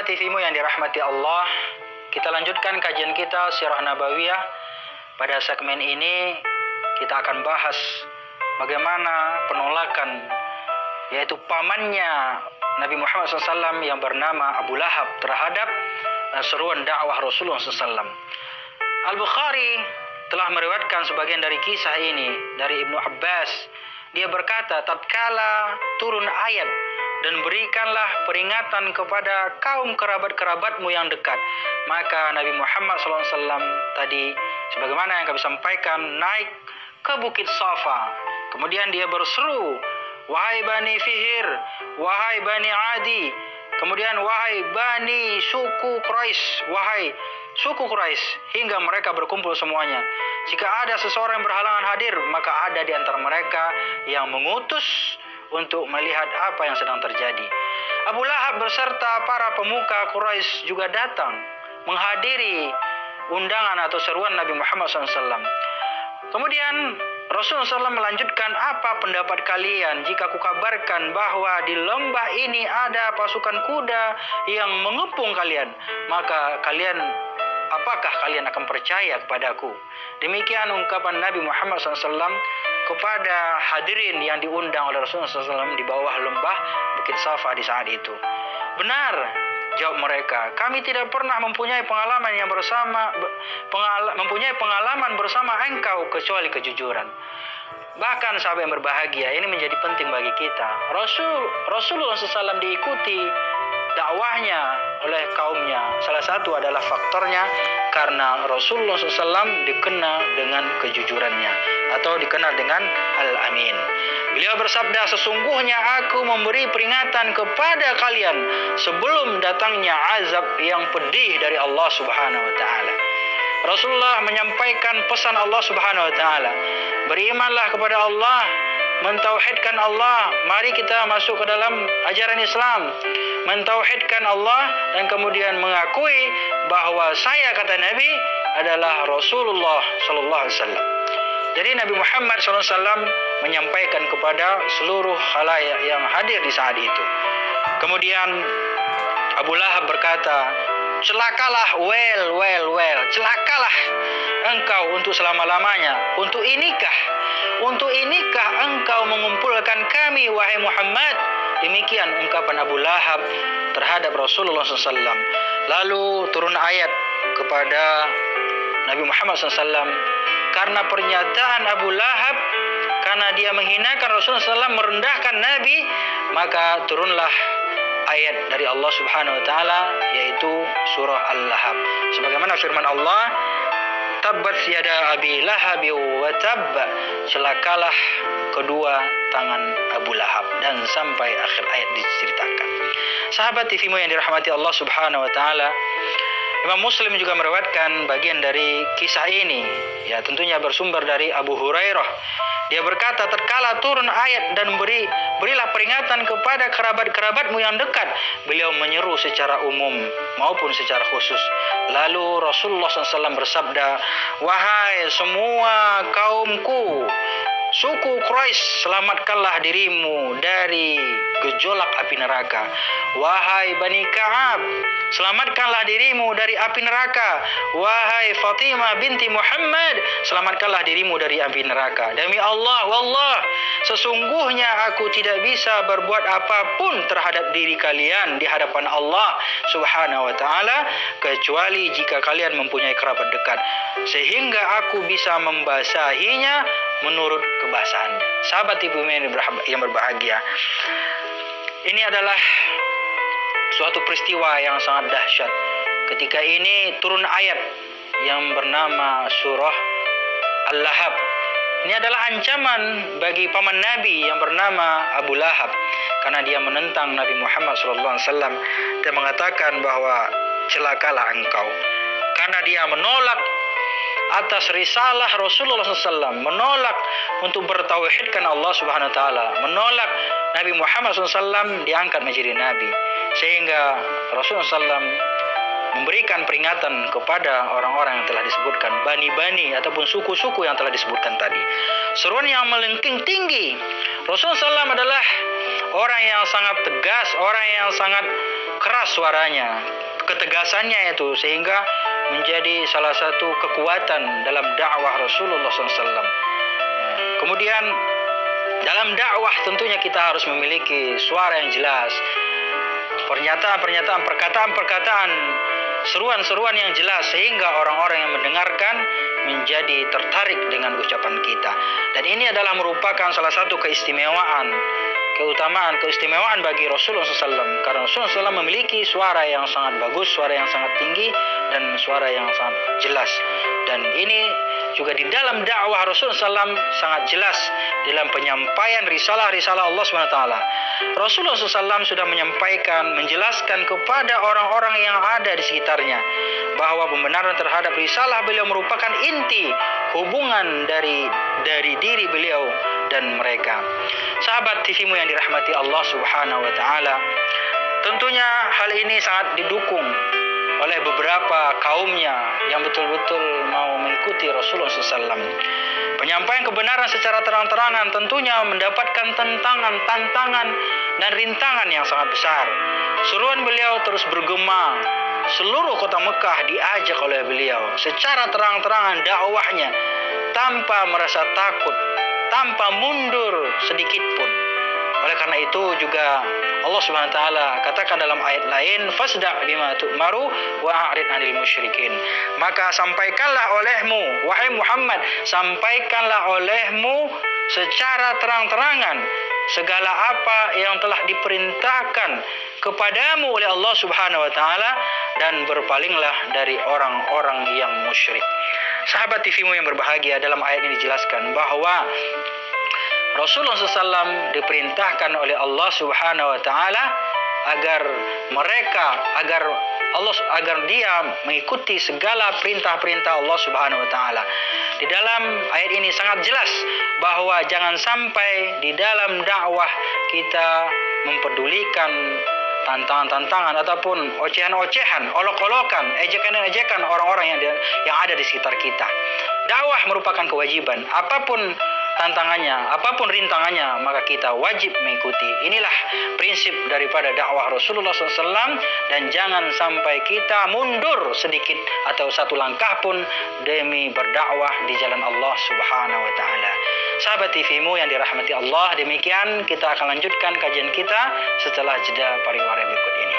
Sahabat TV-mu yang dirahmati Allah, kita lanjutkan kajian kita Sirah Nabawiyah. Pada segmen ini kita akan bahas bagaimana penolakan, yaitu pamannya Nabi Muhammad SAW yang bernama Abu Lahab terhadap seruan dakwah Rasulullah SAW. Al-Bukhari telah meriwayatkan sebagian dari kisah ini dari Ibnu Abbas. Dia berkata, tatkala turun ayat, dan berikanlah peringatan kepada kaum kerabat-kerabatmu yang dekat, maka Nabi Muhammad SAW tadi, sebagaimana yang kami sampaikan, naik ke Bukit Safa. Kemudian dia berseru, wahai Bani Fihr, wahai Bani Adi, kemudian wahai Bani suku Quraisy, wahai suku Quraisy, hingga mereka berkumpul semuanya. Jika ada seseorang yang berhalangan hadir, maka ada di antara mereka yang mengutus untuk melihat apa yang sedang terjadi. Abu Lahab beserta para pemuka Quraisy juga datang menghadiri undangan atau seruan Nabi Muhammad SAW. Kemudian Rasulullah SAW melanjutkan, apa pendapat kalian jika kukabarkan bahwa di lembah ini ada pasukan kuda yang mengepung kalian? Maka apakah kalian akan percaya kepadaku? Demikian ungkapan Nabi Muhammad SAW kepada hadirin yang diundang oleh Rasulullah SAW di bawah lembah Bukit Safa di saat itu. Benar, jawab mereka, kami tidak pernah mempunyai pengalaman bersama engkau kecuali kejujuran. Bahkan sahabat yang berbahagia, ini menjadi penting bagi kita. Rasulullah SAW diikuti dakwahnya oleh kaumnya. Salah satu adalah faktornya karena Rasulullah SAW dikenal dengan kejujurannya atau dikenal dengan Al-Amin. Beliau bersabda, sesungguhnya aku memberi peringatan kepada kalian sebelum datangnya azab yang pedih dari Allah Subhanahu wa taala. Rasulullah menyampaikan pesan Allah Subhanahu wa taala, berimanlah kepada Allah, mentauhidkan Allah. Mari kita masuk ke dalam ajaran Islam, mentauhidkan Allah, dan kemudian mengakui bahwa saya, kata Nabi, adalah Rasulullah sallallahu alaihi wasallam. Jadi Nabi Muhammad SAW menyampaikan kepada seluruh khalayak yang hadir di saat itu. Kemudian Abu Lahab berkata, celakalah, celakalah engkau untuk selama-lamanya. Untuk inikah engkau mengumpulkan kami, wahai Muhammad? Demikian ungkapan Abu Lahab terhadap Rasulullah SAW. Lalu turun ayat kepada Nabi Muhammad SAW karena pernyataan Abu Lahab, karena dia menghinakan Rasulullah SAW, merendahkan Nabi, maka turunlah ayat dari Allah Subhanahu wa taala, yaitu surah Al-Lahab. Sebagaimana firman Allah, tabbat yada abi lahab wa tabb, celakalah kedua tangan Abu Lahab, dan sampai akhir ayat diceritakan. Sahabat TV-mu yang dirahmati Allah Subhanahu wa taala, Imam Muslim juga meriwayatkan bagian dari kisah ini, ya tentunya bersumber dari Abu Hurairah. Dia berkata, tatkala turun ayat dan berilah peringatan kepada kerabat-kerabatmu yang dekat, beliau menyeru secara umum maupun secara khusus. Lalu Rasulullah SAW bersabda, wahai semua kaumku, suku Quraisy, selamatkanlah dirimu dari gejolak api neraka. Wahai Bani Ka'ab, selamatkanlah dirimu dari api neraka. Wahai Fatimah binti Muhammad, selamatkanlah dirimu dari api neraka. Demi Allah, wallah, sesungguhnya aku tidak bisa berbuat apapun terhadap diri kalian di hadapan Allah Subhanahu wa taala kecuali jika kalian mempunyai kerabat dekat, sehingga aku bisa membasahinya menurut kebasahannya. Sahabat ibu yang berbahagia, ini adalah suatu peristiwa yang sangat dahsyat. Ketika ini turun ayat yang bernama surah Al-Lahab. Ini adalah ancaman bagi paman Nabi yang bernama Abu Lahab, karena dia menentang Nabi Muhammad SAW dan mengatakan bahwa celakalah engkau, karena dia menolak atas risalah Rasulullah SAW, menolak untuk bertauhidkan Allah Subhanahu wa taala, menolak Nabi Muhammad SAW diangkat menjadi nabi, sehingga Rasulullah SAW memberikan peringatan kepada orang-orang yang telah disebutkan, bani-bani ataupun suku-suku yang telah disebutkan tadi. Seruan yang melengking tinggi. Rasulullah SAW adalah orang yang sangat tegas, orang yang sangat keras suaranya, ketegasannya itu, sehingga menjadi salah satu kekuatan dalam dakwah Rasulullah SAW. Kemudian dalam dakwah tentunya kita harus memiliki suara yang jelas, pernyataan-pernyataan, perkataan-perkataan, seruan-seruan yang jelas, sehingga orang-orang yang mendengarkan menjadi tertarik dengan ucapan kita. Dan ini adalah merupakan salah satu keistimewaan bagi Rasulullah SAW, karena Rasulullah SAW memiliki suara yang sangat bagus, suara yang sangat tinggi, dan suara yang sangat jelas. Dan ini juga di dalam dakwah Rasulullah SAW sangat jelas dalam penyampaian risalah-risalah Allah SWT. Rasulullah SAW sudah menyampaikan, menjelaskan kepada orang-orang yang ada di sekitarnya bahwa pembenaran terhadap risalah beliau merupakan inti hubungan dari diri beliau dan mereka. Sahabat TV-mu yang dirahmati Allah Subhanahu wa taala, tentunya hal ini sangat didukung oleh beberapa kaumnya yang betul-betul mau mengikuti Rasulullah SAW. Penyampaian kebenaran secara terang-terangan tentunya mendapatkan tantangan dan rintangan yang sangat besar. Seruan beliau terus bergema. Seluruh kota Mekah diajak oleh beliau secara terang-terangan dakwahnya, tanpa merasa takut, tanpa mundur sedikit pun. Oleh karena itu juga Allah Subhanahu wa taala katakan dalam ayat lain, fasda' bima tu'maru wa a'rid 'anil musyrikin. Maka sampaikanlah olehmu, wahai Muhammad, sampaikanlah olehmu secara terang-terangan segala apa yang telah diperintahkan kepadamu oleh Allah Subhanahu wa taala, dan berpalinglah dari orang-orang yang musyrik. Sahabat TV-mu yang berbahagia, dalam ayat ini dijelaskan bahwa Rasulullah SAW diperintahkan oleh Allah Subhanahu wa taala agar dia mengikuti segala perintah-perintah Allah Subhanahu wa taala. Di dalam ayat ini sangat jelas bahwa jangan sampai di dalam dakwah kita mempedulikan tantangan-tantangan ataupun ocehan-ocehan, olok-olokan, ejekan-ejekan orang-orang yang ada di sekitar kita. Dakwah merupakan kewajiban. Apapun tantangannya, apapun rintangannya, maka kita wajib mengikuti. Inilah prinsip daripada dakwah Rasulullah SAW, dan jangan sampai kita mundur sedikit atau satu langkah pun demi berdakwah di jalan Allah Subhanahu wa taala. Sahabat TV-mu yang dirahmati Allah, demikian kita akan lanjutkan kajian kita setelah jeda pariwara berikut ini.